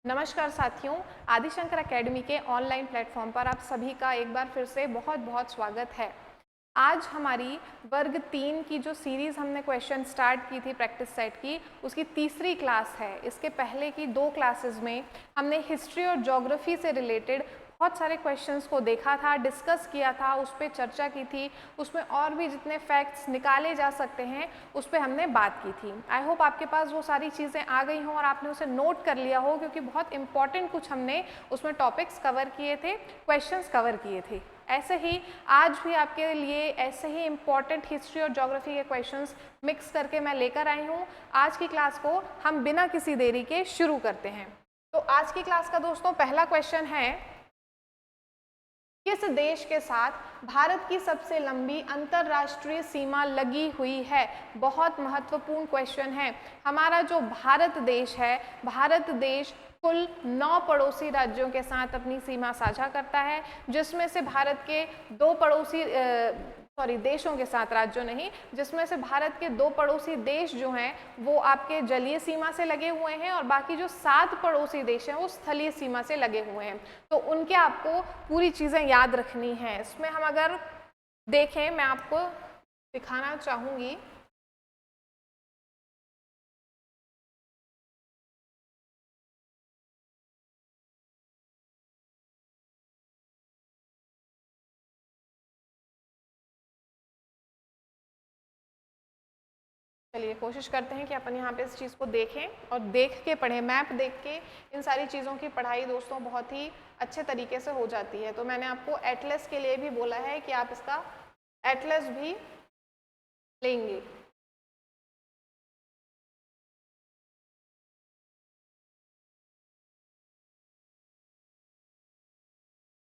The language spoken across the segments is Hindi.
नमस्कार साथियों, आदिशंकर एकेडमी के ऑनलाइन प्लेटफॉर्म पर आप सभी का एक बार फिर से बहुत बहुत स्वागत है। आज हमारी वर्ग 3 की जो सीरीज़ हमने क्वेश्चन स्टार्ट की थी प्रैक्टिस सेट की, उसकी तीसरी क्लास है। इसके पहले की 2 क्लासेस में हमने हिस्ट्री और ज्योग्राफी से रिलेटेड बहुत सारे क्वेश्चंस को देखा था, डिस्कस किया था, उस पर चर्चा की थी, उसमें और भी जितने फैक्ट्स निकाले जा सकते हैं उस पर हमने बात की थी। आई होप आपके पास वो सारी चीज़ें आ गई हों और आपने उसे नोट कर लिया हो, क्योंकि बहुत इंपॉर्टेंट कुछ हमने उसमें टॉपिक्स कवर किए थे, क्वेश्चंस कवर किए थे। ऐसे ही आज भी आपके लिए ऐसे ही इम्पॉर्टेंट हिस्ट्री और ज्योग्राफी के क्वेश्चंस मिक्स करके मैं लेकर आई हूँ। आज की क्लास को हम बिना किसी देरी के शुरू करते हैं। तो आज की क्लास का दोस्तों पहला क्वेश्चन है, किस देश के साथ भारत की सबसे लंबी अंतरराष्ट्रीय सीमा लगी हुई है? बहुत महत्वपूर्ण क्वेश्चन है। हमारा जो भारत देश है, भारत देश कुल 9 पड़ोसी राज्यों के साथ अपनी सीमा साझा करता है, जिसमें से भारत के 2 पड़ोसी देशों के साथ, राज्यों नहीं, जिसमें से भारत के 2 पड़ोसी देश जो हैं वो आपके जलीय सीमा से लगे हुए हैं और बाकी जो 7 पड़ोसी देश हैं वो स्थलीय सीमा से लगे हुए हैं। तो उनके आपको पूरी चीज़ें याद रखनी है। इसमें हम अगर देखें, मैं आपको दिखाना चाहूँगी। चलिए कोशिश करते हैं कि अपन यहाँ पे इस चीज़ को देखें और देख के पढ़ें। मैप देख के इन सारी चीज़ों की पढ़ाई दोस्तों बहुत ही अच्छे तरीके से हो जाती है। तो मैंने आपको एटलस के लिए भी बोला है कि आप इसका एटलस भी लेंगे।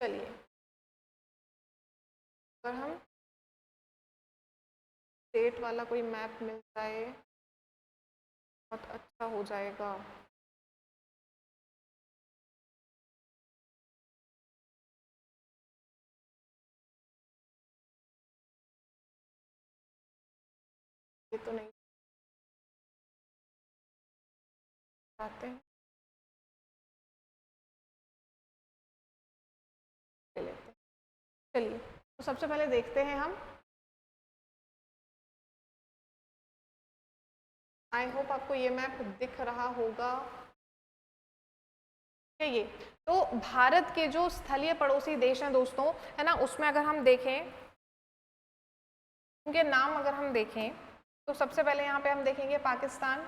चलिए, अगर हम स्टेट वाला कोई मैप मिल जाए बहुत अच्छा हो जाएगा। ये तो नहीं चाहते हैं, ले लेते हैं। चलिए, तो सबसे पहले देखते हैं हम। आई होप आपको ये मैप दिख रहा होगा। ये तो भारत के जो स्थलीय पड़ोसी देश हैं दोस्तों, है ना, उसमें अगर हम देखें, उनके नाम अगर हम देखें तो सबसे पहले यहाँ पे हम देखेंगे पाकिस्तान,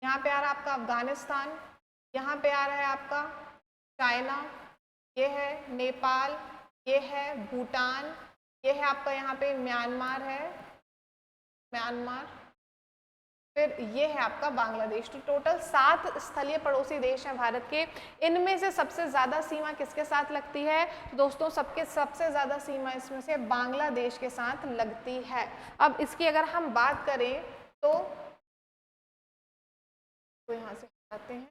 यहाँ पे आ रहा है आपका अफगानिस्तान, यहाँ पे आ रहा है आपका चाइना, ये है नेपाल, ये है भूटान, ये है आपका यहाँ पे म्यांमार है, म्यांमार, फिर ये है आपका बांग्लादेश। तो टोटल 7 स्थलीय पड़ोसी देश हैं भारत के। इनमें से सबसे ज़्यादा सीमा किसके साथ लगती है दोस्तों? सबसे ज़्यादा सीमा इसमें से बांग्लादेश के साथ लगती है। अब इसकी अगर हम बात करें तो यहाँ से हटाते हैं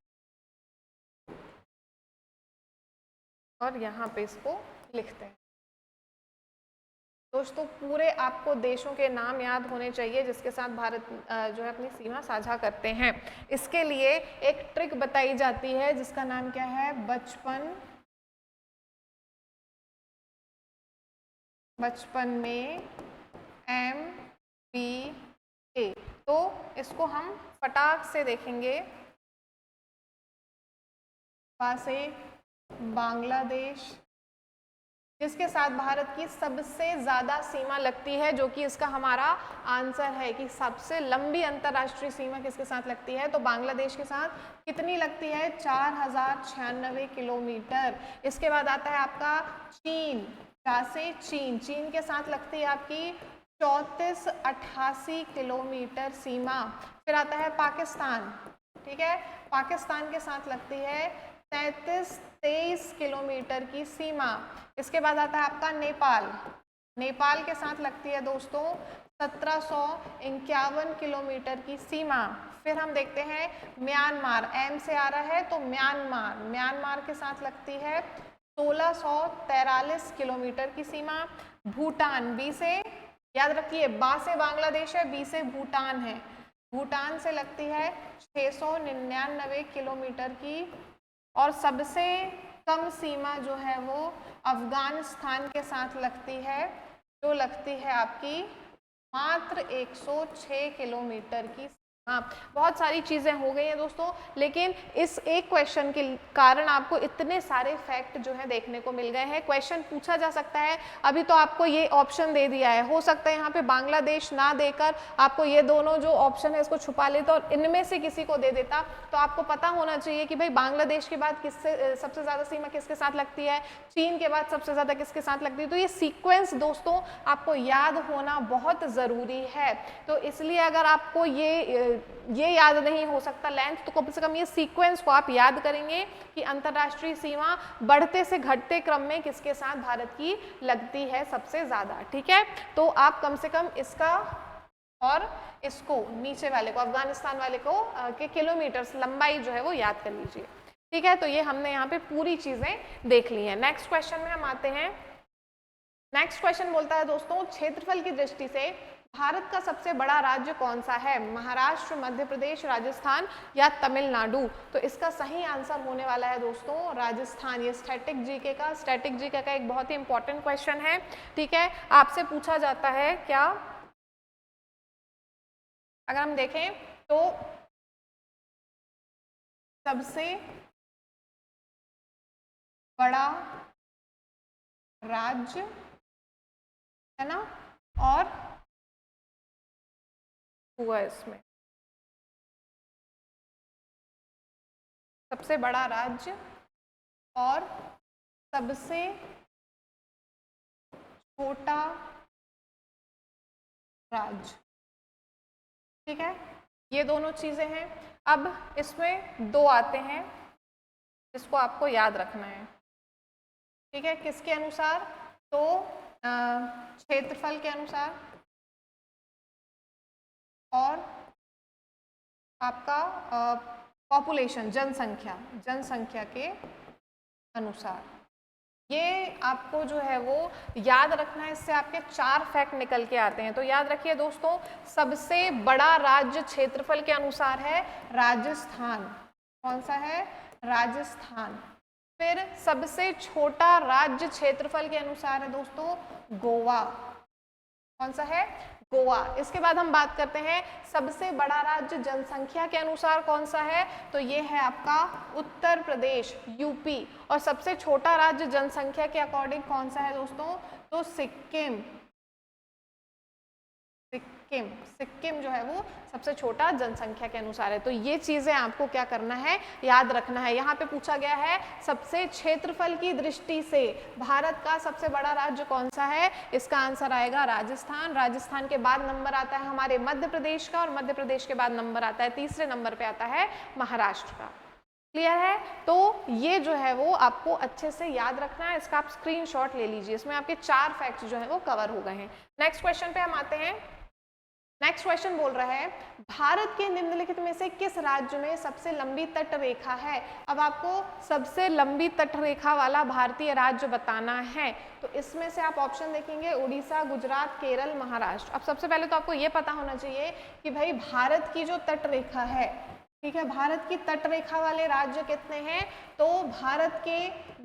और यहाँ पे इसको लिखते हैं। दोस्तों पूरे आपको देशों के नाम याद होने चाहिए जिसके साथ भारत जो है अपनी सीमा साझा करते हैं। इसके लिए एक ट्रिक बताई जाती है जिसका नाम क्या है? बचपन में MBA। तो इसको हम फटाक से देखेंगे। से बांग्लादेश जिसके साथ भारत की सबसे ज़्यादा सीमा लगती है, जो कि इसका हमारा आंसर है कि सबसे लंबी अंतर्राष्ट्रीय सीमा किसके साथ लगती है? तो बांग्लादेश के साथ कितनी लगती है? 4096 किलोमीटर। इसके बाद आता है आपका चीन, से चीन के साथ लगती है आपकी 3488 किलोमीटर सीमा। फिर आता है पाकिस्तान, ठीक है, पाकिस्तान के साथ लगती है 3323 किलोमीटर की सीमा। इसके बाद आता है आपका नेपाल के साथ लगती है दोस्तों 1751 किलोमीटर की सीमा। फिर हम देखते हैं म्यांमार, एम से आ रहा है तो म्यांमार के साथ लगती है 1643 किलोमीटर की सीमा। भूटान, बी से याद रखिए, बा से बांग्लादेश है, बी से भूटान है, भूटान से लगती है 699 किलोमीटर की और सबसे कम सीमा जो है वो अफगानिस्तान के साथ लगती है, जो लगती है आपकी मात्र 106 किलोमीटर की। हाँ, बहुत सारी चीज़ें हो गई हैं दोस्तों, लेकिन इस एक क्वेश्चन के कारण आपको इतने सारे फैक्ट जो है देखने को मिल गए हैं। क्वेश्चन पूछा जा सकता है, अभी तो आपको ये ऑप्शन दे दिया है, हो सकता है यहाँ पे बांग्लादेश ना देकर आपको ये दोनों जो ऑप्शन है इसको छुपा लेता और इनमें से किसी को दे देता। तो आपको पता होना चाहिए कि भाई बांग्लादेश के बाद किससे सबसे ज़्यादा सीमा किसके साथ लगती है, चीन के बाद सबसे ज़्यादा किसके साथ लगती है। तो ये सीक्वेंस दोस्तों आपको याद होना बहुत ज़रूरी है। तो इसलिए अगर आपको ये याद नहीं हो सकता लेंथ, तो कम से कम ये सीक्वेंस को आप याद करेंगे कि अंतर्राष्ट्रीय सीमा बढ़ते से घटते क्रम में किसके साथ भारत की लगती है सबसे ज़्यादा। ठीक है, तो आप कम से कम इसका और इसको नीचे वाले को, अफगानिस्तान वाले को के किलोमीटर्स लंबाई जो है वो याद कर लीजिए। ठीक है, तो ये हमने यहाँ पे पूरी चीज़ें देख ली हैं। नेक्स्ट क्वेश्चन में हम आते हैं। नेक्स्ट क्वेश्चन बोलता है दोस्तों, क्षेत्रफल की दृष्टि से भारत का सबसे बड़ा राज्य कौन सा है? महाराष्ट्र, मध्य प्रदेश, राजस्थान या तमिलनाडु? तो इसका सही आंसर होने वाला है दोस्तों राजस्थान। ये स्टैटिक जीके का एक बहुत ही इंपॉर्टेंट क्वेश्चन है। ठीक है, आपसे पूछा जाता है क्या, अगर हम देखें तो सबसे बड़ा राज्य है ना, और हुआ इसमें सबसे बड़ा राज्य और सबसे छोटा राज्य। ठीक है, ये दोनों चीजें हैं। अब इसमें दो आते हैं जिसको आपको याद रखना है। ठीक है, किसके अनुसार? तो क्षेत्रफल के अनुसार और आपका पॉपुलेशन, जनसंख्या के अनुसार। ये आपको जो है वो याद रखना है, इससे आपके 4 फैक्ट निकल के आते हैं। तो याद रखिए दोस्तों, सबसे बड़ा राज्य क्षेत्रफल के अनुसार है राजस्थान। कौन सा है? राजस्थान। फिर सबसे छोटा राज्य क्षेत्रफल के अनुसार है दोस्तों गोवा। कौन सा है? गोवा। इसके बाद हम बात करते हैं सबसे बड़ा राज्य जनसंख्या के अनुसार कौन सा है, तो ये है आपका उत्तर प्रदेश, यूपी। और सबसे छोटा राज्य जनसंख्या के अकॉर्डिंग कौन सा है दोस्तों? तो सिक्किम। सिक्किम जो है वो सबसे छोटा जनसंख्या के अनुसार है। तो ये चीजें आपको क्या करना है, याद रखना है। यहाँ पे पूछा गया है सबसे क्षेत्रफल की दृष्टि से भारत का सबसे बड़ा राज्य कौन सा है, इसका आंसर आएगा राजस्थान। राजस्थान के बाद नंबर आता है हमारे मध्य प्रदेश का, और मध्य प्रदेश के बाद नंबर आता है, तीसरे नंबर पे आता है महाराष्ट्र का। क्लियर है? तो ये जो है वो आपको अच्छे से याद रखना है, इसका आप स्क्रीनशॉट ले लीजिए। इसमें आपके 4 फैक्ट्स जो है वो कवर हो गए हैं। नेक्स्ट क्वेश्चन पे हम आते हैं। नेक्स्ट क्वेश्चन बोल रहा है भारत के निम्नलिखित में से किस राज्य में सबसे लंबी तट रेखा है? अब आपको सबसे लंबी तट रेखा वाला भारतीय राज्य बताना है। तो इसमें से आप ऑप्शन देखेंगे उड़ीसा, गुजरात, केरल, महाराष्ट्र। अब सबसे पहले तो आपको ये पता होना चाहिए कि भाई भारत की जो तट रेखा है, ठीक है, भारत की तट रेखा वाले राज्य कितने हैं? तो भारत के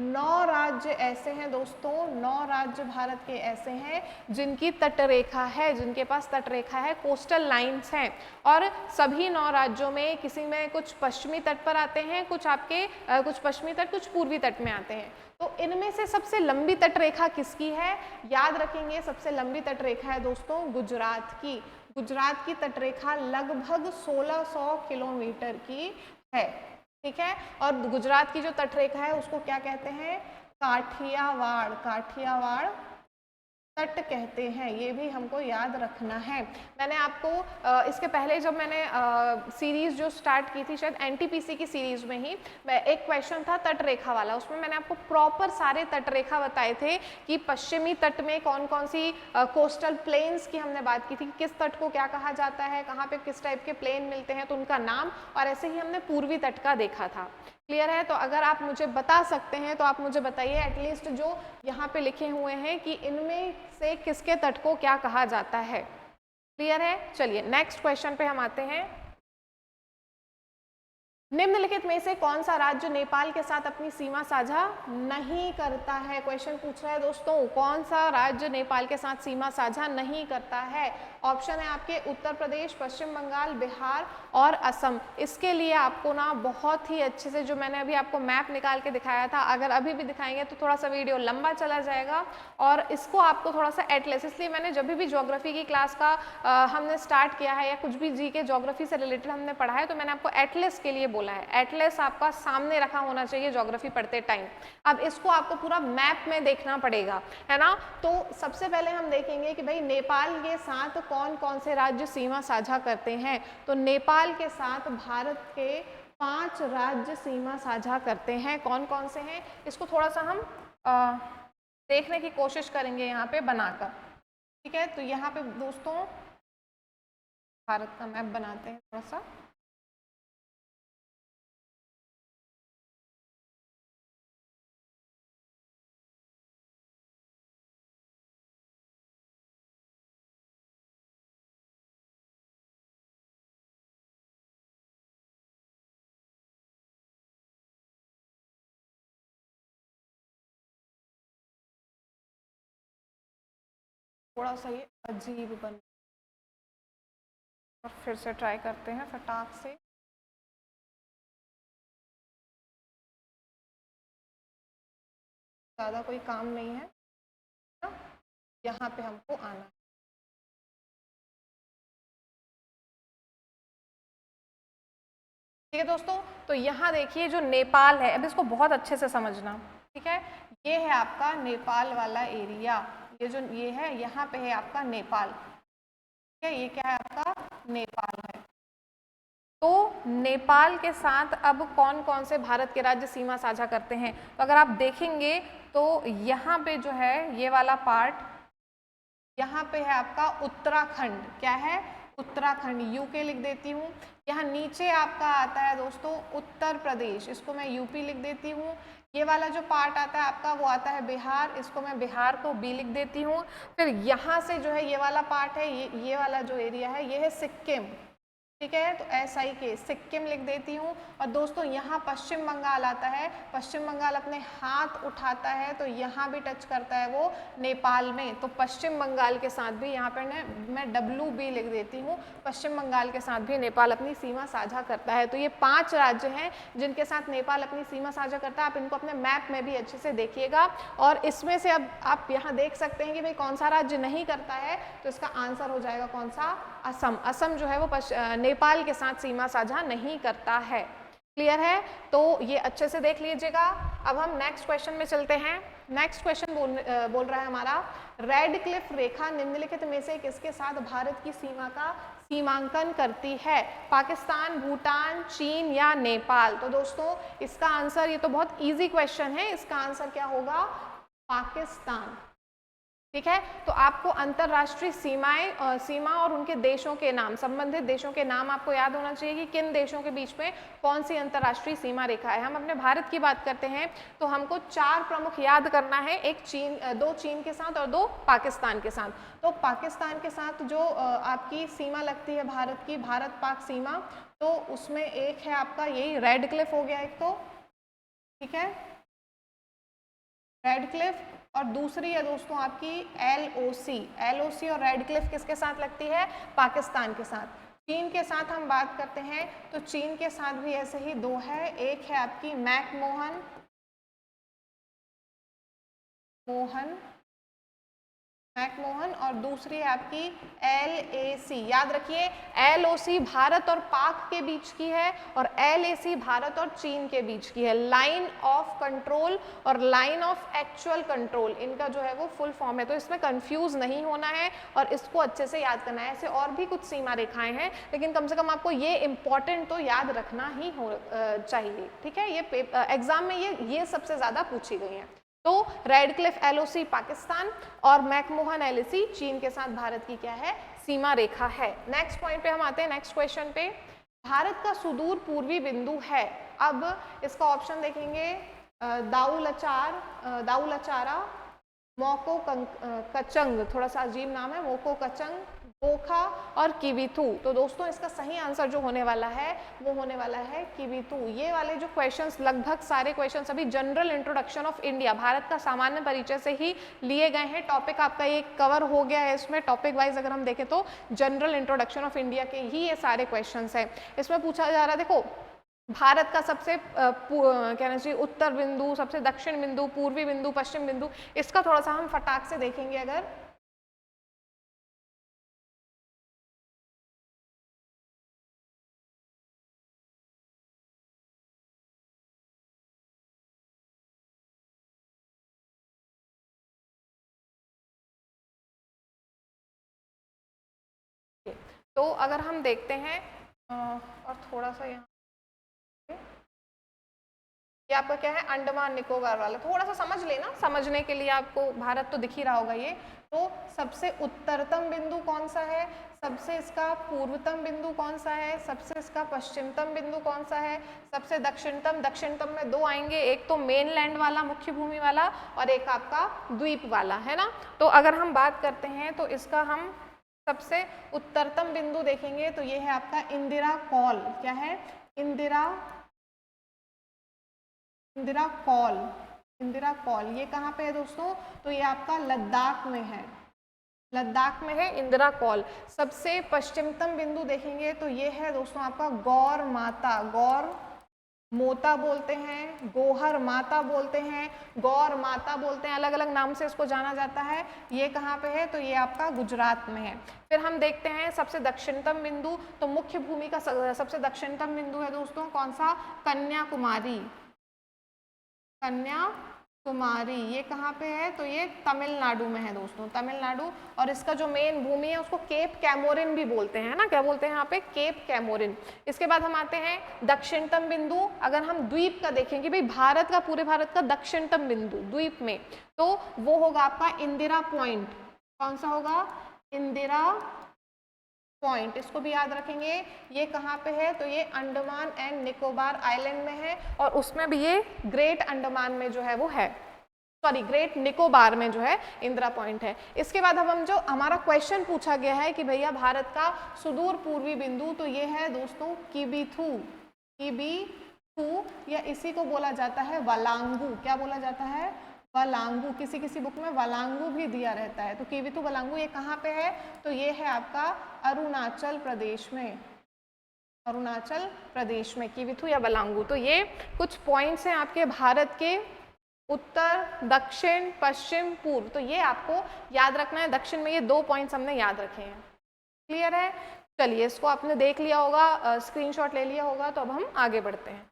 9 राज्य ऐसे हैं दोस्तों, 9 राज्य भारत के ऐसे हैं जिनकी तट रेखा है, जिनके पास तट रेखा है, कोस्टल लाइंस हैं। और सभी 9 राज्यों में किसी में कुछ पश्चिमी तट पर आते हैं, कुछ आपके कुछ पश्चिमी तट, कुछ पूर्वी तट में आते हैं। तो इनमें से सबसे लंबी तट रेखा किसकी है? याद रखेंगे सबसे लंबी तट रेखा है दोस्तों गुजरात की। गुजरात की तटरेखा लगभग 1600 किलोमीटर की है। ठीक है, और गुजरात की जो तटरेखा है उसको क्या कहते हैं? काठियावाड़। काठियावाड़ तट कहते हैं, ये भी हमको याद रखना है। मैंने आपको इसके पहले जब मैंने सीरीज जो स्टार्ट की थी, शायद एनटीपीसी की सीरीज में ही एक क्वेश्चन था तट रेखा वाला, उसमें मैंने आपको प्रॉपर सारे तट रेखा बताए थे कि पश्चिमी तट में कौन कौन सी कोस्टल प्लेन्स की हमने बात की थी, किस तट को क्या कहा जाता है, कहाँ पे किस टाइप के प्लेन मिलते हैं, तो उनका नाम, और ऐसे ही हमने पूर्वी तट का देखा था। क्लियर है? तो अगर आप मुझे बता सकते हैं तो आप मुझे बताइए एटलीस्ट जो यहाँ पे लिखे हुए हैं कि इनमें से किसके तट को क्या कहा जाता है। क्लियर है? चलिए नेक्स्ट क्वेश्चन पे हम आते हैं। निम्नलिखित में से कौन सा राज्य नेपाल के साथ अपनी सीमा साझा नहीं करता है? क्वेश्चन पूछ रहा है दोस्तों, कौन सा राज्य नेपाल के साथ सीमा साझा नहीं करता है? ऑप्शन है आपके उत्तर प्रदेश, पश्चिम बंगाल, बिहार और असम। इसके लिए आपको ना बहुत ही अच्छे से, जो मैंने अभी आपको मैप निकाल के दिखाया था, अगर अभी भी दिखाएंगे तो थोड़ा सा वीडियो लंबा चला जाएगा और इसको आपको थोड़ा सा एटलस, इसलिए मैंने जब भी ज्योग्राफी की क्लास का हमने स्टार्ट किया है या कुछ भी जी के ज्योग्राफी से रिलेटेड हमने पढ़ा है तो मैंने आपको एटलस के लिए बोला है। एटलस आपका सामने रखा होना चाहिए ज्योग्राफी पढ़ते टाइम। अब इसको आपको पूरा मैप में देखना पड़ेगा, है ना। तो सबसे पहले हम देखेंगे कि भाई नेपाल के साथ कौन कौन से राज्य सीमा साझा करते हैं। तो नेपाल के साथ भारत के 5 राज्य सीमा साझा करते हैं। कौन कौन से हैं इसको थोड़ा सा हम देखने की कोशिश करेंगे यहाँ पे बनाकर, ठीक है। तो यहाँ पे दोस्तों भारत का मैप बनाते हैं थोड़ा सा। थोड़ा सा ये अजीब बन, और फिर से ट्राई करते हैं फटाक से। ज़्यादा कोई काम नहीं है ना, यहाँ पे हमको आना है। ठीक है दोस्तों, तो यहाँ देखिए जो नेपाल है, अब इसको बहुत अच्छे से समझना, ठीक है। ये है आपका नेपाल वाला एरिया, ये जो ये है यहाँ पे है आपका नेपाल, ठीक है। ये क्या है आपका नेपाल है। तो नेपाल के साथ अब कौन कौन से भारत के राज्य सीमा साझा करते हैं, तो अगर आप देखेंगे तो यहाँ पे जो है ये वाला पार्ट, यहाँ पे है आपका उत्तराखंड, क्या है उत्तराखंड, यूके लिख देती हूँ। यहाँ नीचे आपका आता है दोस्तों उत्तर प्रदेश, इसको मैं यूपी लिख देती हूँ। ये वाला जो पार्ट आता है आपका वो आता है बिहार, इसको मैं बिहार को बी लिख देती हूँ। फिर यहाँ से जो है ये वाला पार्ट है, ये वाला जो एरिया है ये है सिक्किम, ठीक है। तो SIK सिक्किम लिख देती हूँ। और दोस्तों यहाँ पश्चिम बंगाल आता है, पश्चिम बंगाल अपने हाथ उठाता है तो यहाँ भी टच करता है वो नेपाल में, तो पश्चिम बंगाल के साथ भी यहाँ पर मैं WB लिख देती हूँ। पश्चिम बंगाल के साथ भी नेपाल अपनी सीमा साझा करता है। तो ये 5 राज्य हैं जिनके साथ नेपाल अपनी सीमा साझा करता है। आप इनको अपने मैप में भी अच्छे से देखिएगा और इसमें से अब आप यहाँ देख सकते हैं कि भाई कौन सा राज्य नहीं करता है, तो इसका आंसर हो जाएगा कौन सा, असम। असम जो है वो नेपाल के साथ सीमा साझा नहीं करता है। क्लियर है, तो ये अच्छे से देख लीजिएगा। अब हम नेक्स्ट क्वेश्चन में चलते हैं। नेक्स्ट क्वेश्चन बोल रहा है हमारा, रेड क्लिफ रेखा निम्नलिखित में से किसके साथ भारत की सीमा का सीमांकन करती है? पाकिस्तान, भूटान, चीन या नेपाल? तो दोस्तों इसका आंसर, ये तो बहुत इजी क्वेश्चन है, इसका आंसर क्या होगा, पाकिस्तान, ठीक है। तो आपको अंतरराष्ट्रीय सीमा और उनके देशों के नाम, संबंधित देशों के नाम आपको याद होना चाहिए कि किन देशों के बीच में कौन सी अंतरराष्ट्रीय सीमा रेखा है। हम अपने भारत की बात करते हैं तो हमको 4 प्रमुख याद करना है, एक चीन, 2 चीन के साथ और 2 पाकिस्तान के साथ। तो पाकिस्तान के साथ जो आपकी सीमा लगती है भारत की, भारत पाक सीमा, तो उसमें एक है आपका यही रेड क्लिफ हो गया एक तो, ठीक है, रेड क्लिफ, और दूसरी है दोस्तों आपकी LOC और रेड क्लिफ किसके साथ लगती है, पाकिस्तान के साथ। चीन के साथ हम बात करते हैं तो चीन के साथ भी ऐसे ही 2 है, एक है आपकी मैकमोहन और दूसरी है आपकी LAC। याद रखिए LOC भारत और पाक के बीच की है और LAC भारत और चीन के बीच की है। लाइन ऑफ कंट्रोल और लाइन ऑफ एक्चुअल कंट्रोल, इनका जो है वो फुल फॉर्म है, तो इसमें कंफ्यूज नहीं होना है और इसको अच्छे से याद करना है। ऐसे और भी कुछ सीमा रेखाएं हैं लेकिन कम से कम आपको ये इंपॉर्टेंट तो याद रखना ही चाहिए, ठीक है। ये एग्जाम में ये सबसे ज्यादा पूछी गई है। तो रेड क्लिफ LOC पाकिस्तान और मैकमोहन LAC चीन के साथ भारत की क्या है, सीमा रेखा है। नेक्स्ट पॉइंट पे हम आते हैं, नेक्स्ट क्वेश्चन पे, भारत का सुदूर पूर्वी बिंदु है। अब इसका ऑप्शन देखेंगे, दाउलचारा, मोको कचंग, थोड़ा सा अजीब नाम है, मोको कचंग, ओखा और किविथु। तो दोस्तों इसका सही आंसर जो होने वाला है वो होने वाला है किविथु। ये वाले जो क्वेश्चंस, लगभग सारे क्वेश्चंस अभी general introduction of India, Bharat का सामान्य परिचय से ही लिए गए हैं। टॉपिक आपका ये कवर हो गया है इसमें, टॉपिक वाइज अगर हम देखें तो जनरल इंट्रोडक्शन ऑफ इंडिया के ही ये सारे क्वेश्चंस हैं। इसमें पूछा जा रहा है, देखो भारत का सबसे कहना चाहिए उत्तर बिंदु, सबसे दक्षिण बिंदु, पूर्वी बिंदु, पश्चिम बिंदु, इसका थोड़ा सा हम फटाक से देखेंगे अगर। तो अगर हम देखते हैं और थोड़ा सा यहाँ, ये आपका क्या है, अंडमान निकोबार वाला, थोड़ा सा समझ लेना, समझने के लिए आपको भारत तो दिख ही रहा होगा ये। तो सबसे उत्तरतम बिंदु कौन सा है, सबसे इसका पूर्वतम बिंदु कौन सा है, सबसे इसका पश्चिमतम बिंदु कौन सा है, सबसे दक्षिणतम, दक्षिणतम में दो आएंगे, एक तो मेनलैंड वाला, मुख्य भूमि वाला, और एक आपका द्वीप वाला, है ना। तो अगर हम बात करते हैं तो इसका हम सबसे उत्तरतम बिंदु देखेंगे तो ये है आपका इंदिरा कॉल। क्या है, इंदिरा कॉल, इंदिरा कॉल। ये कहाँ पे है दोस्तों, तो ये आपका लद्दाख में है, लद्दाख में है इंदिरा कॉल। सबसे पश्चिमतम बिंदु देखेंगे तो ये है दोस्तों आपका गौर माता, गौर मोता बोलते हैं, गोहर माता बोलते हैं, गौर माता बोलते हैं, अलग अलग नाम से इसको जाना जाता है। ये कहाँ पे है, तो ये आपका गुजरात में है। फिर हम देखते हैं सबसे दक्षिणतम बिंदु, तो मुख्य भूमि का सबसे दक्षिणतम बिंदु है दोस्तों कौन सा, कन्याकुमारी, कन्याकुमारी। ये कहाँ पे है, तो ये तमिलनाडु में है दोस्तों, तमिलनाडु। और इसका जो मेन भूमि है उसको केप कैमोरिन भी बोलते हैं ना, क्या बोलते हैं यहाँ पे, केप कैमोरिन। इसके बाद हम आते हैं दक्षिणतम बिंदु। अगर हम द्वीप का देखेंगे भाई, भारत का, पूरे भारत का दक्षिणतम बिंदु द्वीप में, तो वो होगा आपका इंदिरा पॉइंट। कौन सा होगा, इंदिरा पॉइंट, इसको भी याद रखेंगे। ये कहाँ पे है, तो ये अंडमान एंड निकोबार आइलैंड में है, और उसमें भी ये ग्रेट अंडमान में जो है वो है, सॉरी ग्रेट निकोबार में जो है इंदिरा पॉइंट है। इसके बाद अब हम जो हमारा क्वेश्चन पूछा गया है कि भैया भारत का सुदूर पूर्वी बिंदु, तो ये है दोस्तों किबिथु, किबिथु, या इसी को बोला जाता है वलांगू। क्या बोला जाता है, वलांगू। किसी किसी बुक में वलांगू भी दिया रहता है। तो किबिथु वलांगू ये कहाँ पे है, तो ये है आपका अरुणाचल प्रदेश में, अरुणाचल प्रदेश में किबिथु या वलांगू। तो ये कुछ पॉइंट्स हैं आपके भारत के उत्तर, दक्षिण, पश्चिम, पूर्व। तो ये आपको याद रखना है। दक्षिण में ये दो पॉइंट्स हमने याद रखे हैं, क्लियर है। चलिए इसको आपने देख लिया होगा, स्क्रीनशॉट ले लिया होगा। तो अब हम आगे बढ़ते हैं।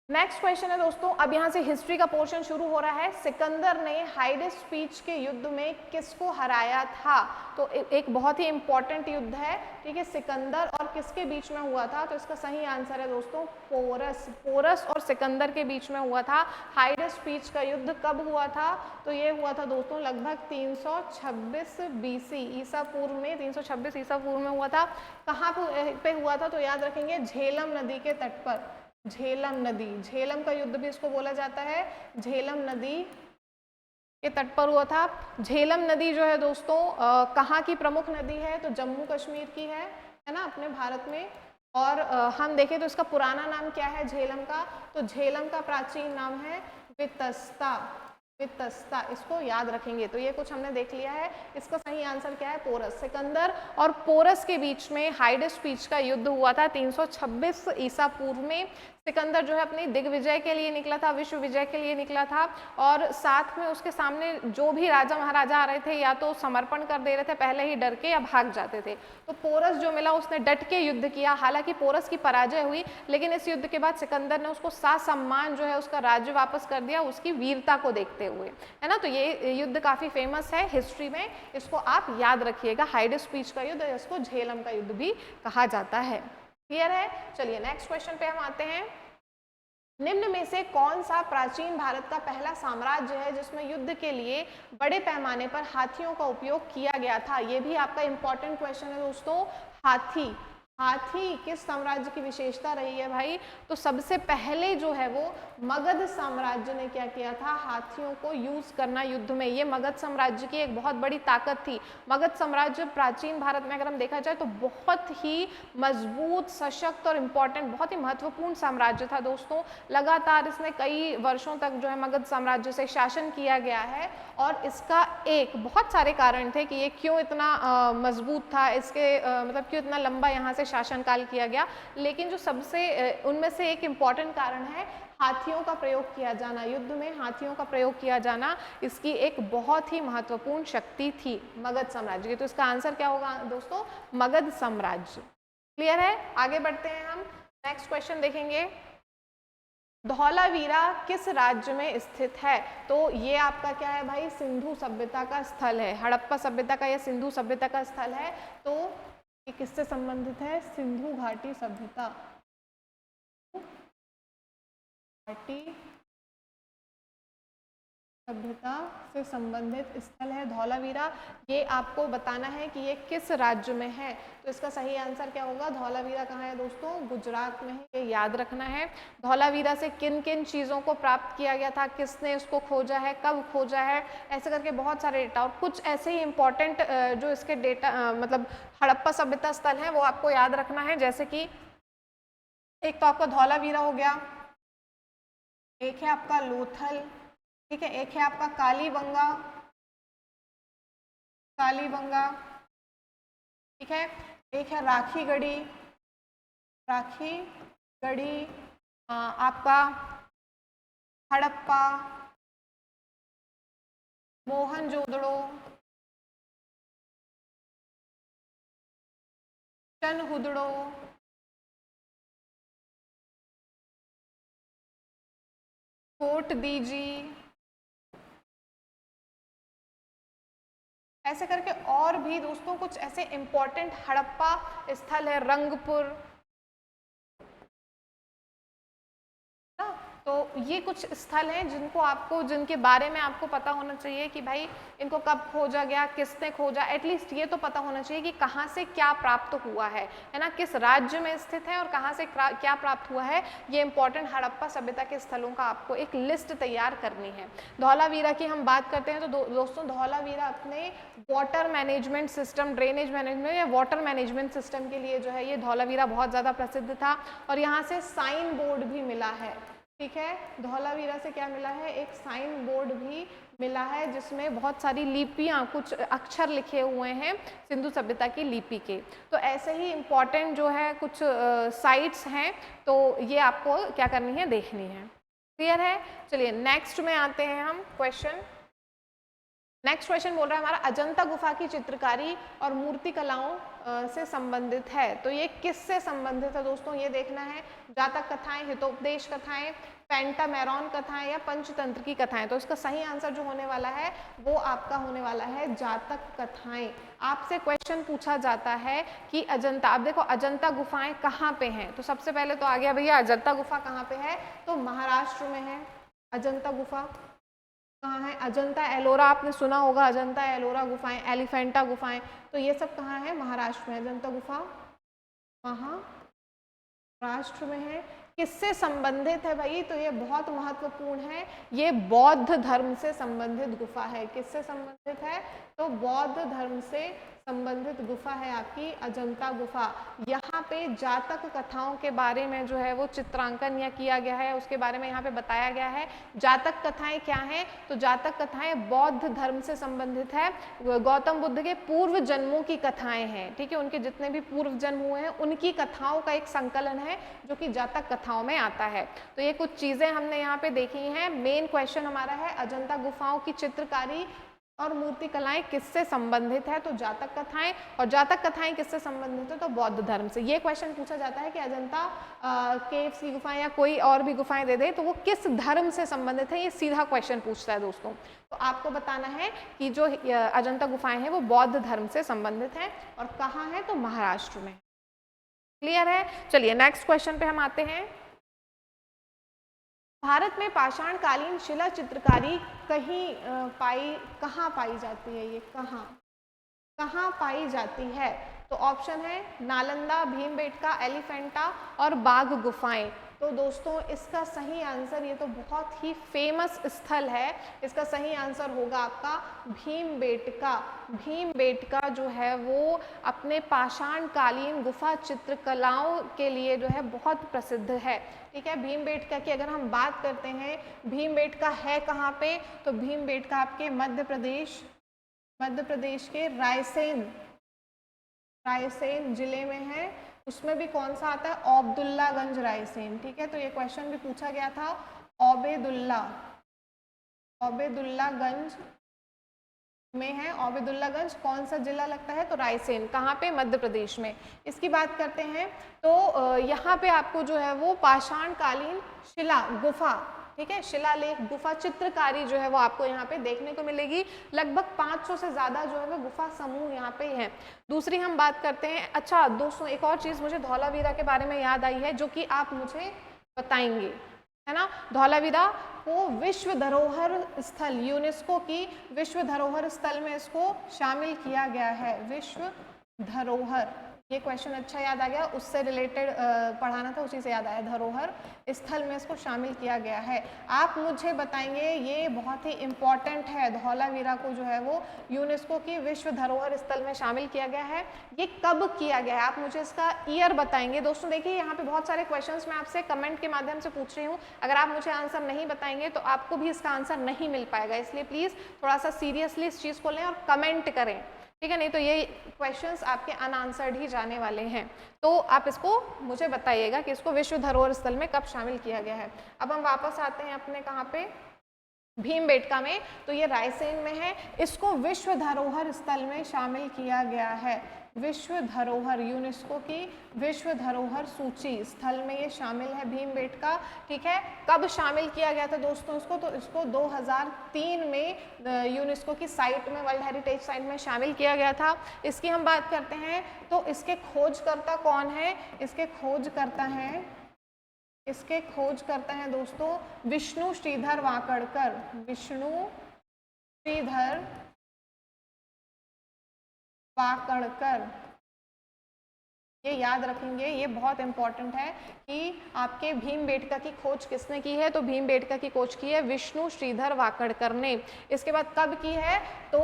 नेक्स्ट क्वेश्चन है दोस्तों, अब यहाँ से हिस्ट्री का पोर्शन शुरू हो रहा है। सिकंदर ने हाइडेस्ट पीच के युद्ध में किसको हराया था, तो एक बहुत ही इंपॉर्टेंट युद्ध है, ठीक है। सिकंदर और किसके बीच में हुआ था, तो इसका सही आंसर है दोस्तों पोरस, पोरस और सिकंदर के बीच में हुआ था। हाइडेस्ट पीच का युद्ध कब हुआ था, तो ये हुआ था दोस्तों लगभग 326 BC ईसा पूर्व में, 326 ईसा पूर्व में हुआ था। कहाँ पे हुआ था, तो याद रखेंगे झेलम नदी के तट पर, झेलम नदी, झेलम का युद्ध भी इसको बोला जाता है, झेलम नदी के तट पर हुआ था। झेलम नदी जो है दोस्तों कहाँ की प्रमुख नदी है, तो जम्मू कश्मीर की है ना, अपने भारत में। और हम देखें तो इसका पुराना नाम क्या है झेलम का, तो झेलम का प्राचीन नाम है वितस्ता, वितस्ता, इसको याद रखेंगे। तो ये कुछ हमने देख लिया है। इसका सही आंसर क्या है, पोरस। सिकंदर और पोरस के बीच में हाइडेस्ट पीच का युद्ध हुआ था 326 ईसा पूर्व में। सिकंदर जो है अपनी दिग्विजय के लिए निकला था, विश्व विजय के लिए निकला था, और साथ में उसके सामने जो भी राजा महाराजा आ रहे थे या तो समर्पण कर दे रहे थे पहले ही डर के, या भाग जाते थे। तो पोरस जो मिला उसने डट के युद्ध किया। हालांकि पोरस की पराजय हुई, लेकिन इस युद्ध के बाद सिकंदर ने उसको सासम्मान जो है उसका राज्य वापस कर दिया, उसकी वीरता को देखते हुए, है ना। तो ये युद्ध काफी फेमस है हिस्ट्री में, इसको आप याद रखिएगा। हाइडेस्ट पीच का युद्ध, इसको झेलम का युद्ध भी कहा जाता है, क्लियर है। चलिए नेक्स्ट क्वेश्चन पे हम आते हैं। निम्न में से कौन सा प्राचीन भारत का पहला साम्राज्य है जिसमें युद्ध के लिए बड़े पैमाने पर हाथियों का उपयोग किया गया था। ये भी आपका इंपॉर्टेंट क्वेश्चन है दोस्तों। हाथी, हाथी किस साम्राज्य की विशेषता रही है भाई? तो सबसे पहले जो है वो मगध साम्राज्य ने क्या किया था, हाथियों को यूज करना युद्ध में। ये मगध साम्राज्य की एक बहुत बड़ी ताकत थी। मगध साम्राज्य प्राचीन भारत में अगर हम देखा जाए तो बहुत ही मजबूत, सशक्त और इम्पॉर्टेंट, बहुत ही महत्वपूर्ण साम्राज्य था दोस्तों। लगातार इसने कई वर्षों तक जो है मगध साम्राज्य से शासन किया गया है और इसका एक बहुत सारे कारण थे कि ये क्यों इतना मजबूत था, इसके मतलब क्यों इतना लंबा यहाँ से शासनकाल किया गया। लेकिन जो सबसे उनमें से एक इम्पॉर्टेंट कारण है हाथियों का प्रयोग किया जाना, युद्ध में हाथियों का प्रयोग किया जाना इसकी एक बहुत ही महत्वपूर्ण शक्ति थी मगध साम्राज्य की। तो इसका आंसर क्या होगा दोस्तों, मगध साम्राज्य। क्लियर है? आगे बढ़ते हैं हम, नेक्स्ट क्वेश्चन देखेंगे। धौलावीरा किस राज्य में स्थित है? तो ये आपका क्या है भाई, सिंधु सभ्यता का स्थल है। हड़प्पा सभ्यता का या सिंधु सभ्यता का स्थल है। तो ये किससे संबंधित है, सिंधु घाटी सभ्यता, घाटी सभ्यता से संबंधित स्थल है धौलावीरा। ये आपको बताना है कि ये किस राज्य में है। तो इसका सही आंसर क्या होगा, धौलावीरा कहाँ है दोस्तों, गुजरात में है। ये याद रखना है। धौलावीरा से किन किन चीज़ों को प्राप्त किया गया था, किसने इसको खोजा है, कब खोजा है, ऐसे करके बहुत सारे डेटा और कुछ ऐसे ही इंपॉर्टेंट जो इसके डेटा मतलब हड़प्पा सभ्यता स्थल है वो आपको याद रखना है। जैसे कि एक तो आपका धौलावीरा हो गया, एक है आपका लोथल, ठीक है, एक है आपका कालीबंगा, कालीबंगा, ठीक है, एक है राखीगढ़ी, राखीगढ़ी, आपका हड़प्पा, मोहनजोदड़ो, चनहुदड़ो, कोट दीजी, ऐसे करके और भी दोस्तों कुछ ऐसे इंपॉर्टेंट हड़प्पा स्थल है, रंगपुर। तो ये कुछ स्थल हैं जिनको आपको, जिनके बारे में आपको पता होना चाहिए कि भाई इनको कब खोजा गया, किसने खोजा, एटलीस्ट ये तो पता होना चाहिए कि कहाँ से क्या प्राप्त हुआ है ना, किस राज्य में स्थित है और कहाँ से क्या प्राप्त हुआ है। ये इंपॉर्टेंट हड़प्पा सभ्यता के स्थलों का आपको एक लिस्ट तैयार करनी है। धौलावीरा की हम बात करते हैं तो दोस्तों धौलावीरा अपने water management system, drainage management या वाटर मैनेजमेंट सिस्टम के लिए जो है ये धौलावीरा बहुत ज़्यादा प्रसिद्ध था। और यहाँ से साइन बोर्ड भी मिला है, ठीक है, धौलावीरा से क्या मिला है, एक साइन बोर्ड भी मिला है जिसमें बहुत सारी लिपियाँ, कुछ अक्षर लिखे हुए हैं सिंधु सभ्यता की लिपि के। तो ऐसे ही इम्पॉर्टेंट जो है कुछ साइट्स हैं, तो ये आपको क्या करनी है, देखनी है। क्लियर है? चलिए नेक्स्ट में आते हैं हम क्वेश्चन। नेक्स्ट क्वेश्चन बोल रहा है हमारा, अजंता गुफा की चित्रकारी और मूर्ति कलाओं से संबंधित है। तो ये किससे संबंधित है दोस्तों, ये देखना है। जातक कथाएं, हितोपदेश कथाएं, पेंटामेरॉन कथाएं या पंचतंत्र की कथाएं। तो इसका सही आंसर जो होने वाला है वो आपका होने वाला है जातक कथाएं। आपसे क्वेश्चन पूछा जाता है कि अजंता, आप देखो अजंता गुफाएं कहाँ पे हैं। तो सबसे पहले तो आ गया भैया अजंता गुफा कहाँ पे है, तो महाराष्ट्र में है। अजंता गुफा कहाँ है, अजंता एलोरा आपने सुना होगा, अजंता एलोरा गुफाएं, एलिफेंटा गुफाएं, तो ये सब कहाँ है, महाराष्ट्र में। अजंता गुफा महाराष्ट्र में है। किससे संबंधित है भाई, तो ये बहुत महत्वपूर्ण है, ये बौद्ध धर्म से संबंधित गुफा है। किससे संबंधित है, तो बौद्ध धर्म से संबंधित गुफा है आपकी अजंता गुफा। यहाँ पे जातक कथाओं के बारे में जो है वो चित्रांकन या किया गया है, उसके बारे में यहाँ पे बताया गया है। जातक कथाएं क्या हैं, तो जातक कथाएं बौद्ध धर्म से संबंधित है। गौतम बुद्ध के पूर्व जन्मों की कथाएं हैं, ठीक है, उनके जितने भी पूर्व जन्म हुए हैं उनकी कथाओं का एक संकलन है जो कि जातक कथाओं में आता है। तो ये कुछ चीजें हमने यहाँ पे देखी हैं। मेन क्वेश्चन हमारा है अजंता गुफाओं की चित्रकारी और मूर्ति कलाएं किससे संबंधित है, तो जातक कथाएं। और जातक कथाएं किससे संबंधित है, तो बौद्ध धर्म से। ये क्वेश्चन पूछा जाता है कि अजंता केव्स की गुफाएं या कोई और भी गुफाएं दे दे तो वो किस धर्म से संबंधित है, ये सीधा क्वेश्चन पूछता है दोस्तों। तो आपको बताना है कि जो अजंता गुफाएं हैं वो बौद्ध धर्म से संबंधित है और कहाँ है, तो महाराष्ट्र में। क्लियर है? चलिए नेक्स्ट क्वेश्चन पे हम आते हैं। भारत में पाषाणकालीन शिला चित्रकारी कहाँ पाई जाती है, ये कहाँ पाई जाती है, तो ऑप्शन है नालंदा, भीमबेटका, एलिफेंटा और बाघ गुफाएं। तो दोस्तों इसका सही आंसर, ये तो बहुत ही फेमस स्थल है, इसका सही आंसर होगा आपका भीमबेटका। भीमबेटका जो है वो अपने पाषाणकालीन गुफा चित्रकलाओं के लिए जो है बहुत प्रसिद्ध है। ठीक है, भीमबेटका की अगर हम बात करते हैं, भीमबेटका है कहाँ पे, तो भीमबेटका आपके मध्य प्रदेश के रायसेन जिले में है। उसमें भी कौन सा आता है, औबदुल्लागंज रायसेन। ठीक है, तो ये क्वेश्चन भी पूछा गया था, औबेदुल्लागंज में है। औबेदुल्लागंज कौन सा जिला लगता है, तो रायसेन, कहाँ पे, मध्य प्रदेश में। इसकी बात करते हैं तो यहाँ पे आपको जो है वो पाषाणकालीन शिला गुफा, ठीक है, शिलालेख गुफा चित्रकारी जो है वो आपको यहाँ पे देखने को मिलेगी। लगभग 500 से ज़्यादा जो है वो गुफा समूह यहाँ पे हैं। दूसरी हम बात करते हैं, अच्छा दोस्तों एक और चीज़ मुझे धौलावीरा के बारे में याद आई है जो कि आप मुझे बताएंगे, है ना। धौलावीरा को विश्व धरोहर स्थल, यूनेस्को की विश्व धरोहर स्थल में इसको शामिल किया गया है। विश्व धरोहर, ये क्वेश्चन अच्छा याद आ गया, उससे रिलेटेड पढ़ाना था, उसी से याद आया। धरोहर स्थल में इसको शामिल किया गया है। आप मुझे बताएंगे, ये बहुत ही इम्पॉर्टेंट है, धौलावीरा को जो है वो यूनेस्को की विश्व धरोहर स्थल में शामिल किया गया है। ये कब किया गया है, आप मुझे इसका ईयर बताएंगे। दोस्तों देखिए यहाँ पे बहुत सारे क्वेश्चंस मैं आपसे कमेंट के माध्यम से पूछ रही हूँ, अगर आप मुझे आंसर नहीं बताएंगे तो आपको भी इसका आंसर नहीं मिल पाएगा, इसलिए प्लीज़ थोड़ा सा सीरियसली इस चीज़ को लें और कमेंट करें, ठीक है, नहीं तो ये क्वेश्चंस आपके अनआंसर्ड ही जाने वाले हैं। तो आप इसको मुझे बताइएगा कि इसको विश्व धरोहर स्थल में कब शामिल किया गया है। अब हम वापस आते हैं अपने कहाँ पे, भीमबेटका में, तो ये रायसेन में है। इसको विश्व धरोहर स्थल में शामिल किया गया है। विश्व धरोहर, यूनेस्को की विश्व धरोहर सूची स्थल में ये शामिल है भीमबेटका। ठीक है, कब शामिल किया गया था दोस्तों इसको, तो इसको 2003 में यूनेस्को की साइट में, वर्ल्ड हेरिटेज साइट में शामिल किया गया था। इसकी हम बात करते हैं तो इसके खोजकर्ता कौन है, इसके खोजकर्ता हैं दोस्तों विष्णु श्रीधर वाकड़कर। विष्णु श्रीधर वाकड़कर, ये याद रखेंगे, ये बहुत इंपॉर्टेंट है कि आपके भीमबेटका की खोज किसने की है, तो भीमबेटका की खोज की है विष्णु श्रीधर वाकड़कर ने। इसके बाद कब की है, तो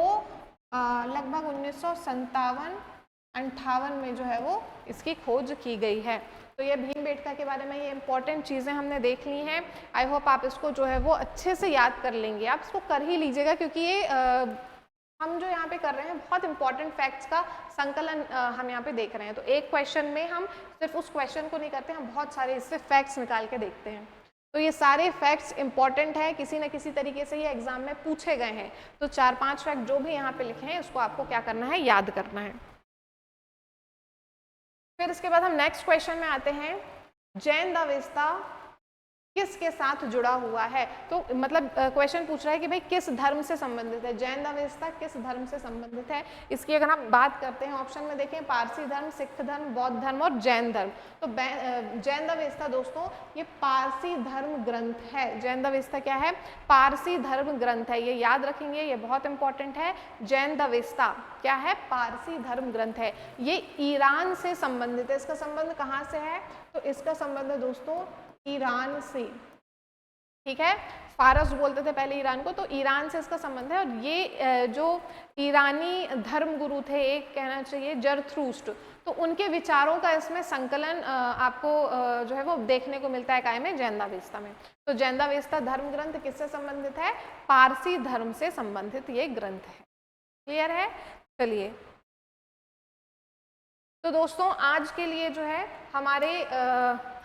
लगभग 1957-58 में जो है वो इसकी खोज की गई है। तो ये भीमबेटका के बारे में ये इंपॉर्टेंट चीज़ें हमने देख ली हैं। आई होप आप इसको जो है वो अच्छे से याद कर लेंगे, आप इसको कर ही लीजिएगा, क्योंकि ये हम जो यहाँ पे कर रहे हैं बहुत इंपॉर्टेंट फैक्ट्स का संकलन हम यहाँ पे देख रहे हैं। तो एक क्वेश्चन में हम सिर्फ उस क्वेश्चन को नहीं करते, हम बहुत सारे इससे फैक्ट्स निकाल के देखते हैं। तो ये सारे फैक्ट्स इंपॉर्टेंट है, किसी न किसी तरीके से ये एग्जाम में पूछे गए हैं। तो 4-5 फैक्ट जो भी यहाँ पे लिखे हैं उसको आपको क्या करना है, याद करना है। फिर इसके बाद हम नेक्स्ट क्वेश्चन में आते हैं, जैन दावेस्ता किसके साथ जुड़ा हुआ है। तो मतलब क्वेश्चन पूछ रहा है कि भाई किस धर्म से संबंधित है, जैन दावेस्ता किस धर्म से संबंधित है। इसकी अगर हम बात करते हैं, ऑप्शन में देखें पारसी धर्म, सिख धर्म, बौद्ध धर्म और जैन धर्म। तो जैन दावेस्ता दोस्तों ये पारसी धर्म ग्रंथ है। जैन दावेस्ता क्या है, पारसी धर्म ग्रंथ है, ये याद रखेंगे, ये बहुत इंपॉर्टेंट है। जैन दावेस्ता क्या है, पारसी धर्म ग्रंथ है। ये ईरान से संबंधित है। इसका संबंध कहाँ से है, तो इसका संबंध है दोस्तों ईरान से। ठीक है, फारस बोलते थे पहले ईरान को, तो ईरान से इसका संबंध है। और ये जो ईरानी धर्म गुरु थे, एक कहना चाहिए जरथ्रूस्ट, तो उनके विचारों का इसमें संकलन आपको जो है वो देखने को मिलता है काय में, जैन दावेस्ता में। तो जैन दावेस्ता धर्म ग्रंथ किससे संबंधित है, पारसी धर्म से संबंधित ये ग्रंथ है। क्लियर है, चलिए। तो दोस्तों आज के लिए जो है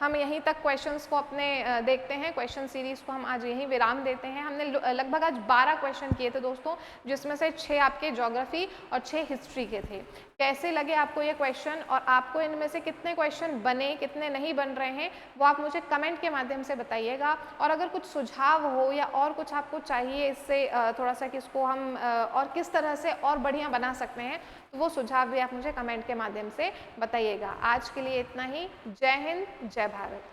हम यहीं तक क्वेश्चंस को अपने देखते हैं, क्वेश्चन सीरीज को हम आज यहीं विराम देते हैं। हमने लगभग आज 12 क्वेश्चन किए थे दोस्तों, जिसमें से 6 आपके ज्योग्राफी और 6 हिस्ट्री के थे। कैसे लगे आपको ये क्वेश्चन, और आपको इनमें से कितने क्वेश्चन बने, कितने नहीं बन रहे हैं, वो आप मुझे कमेंट के माध्यम से बताइएगा। और अगर कुछ सुझाव हो या और कुछ आपको चाहिए इससे थोड़ा सा कि इसको हम और किस तरह से और बढ़िया बना सकते हैं, तो वो सुझाव भी आप मुझे कमेंट के माध्यम से बताइएगा। आज के लिए इतना ही। जय हिंद, जय भारत।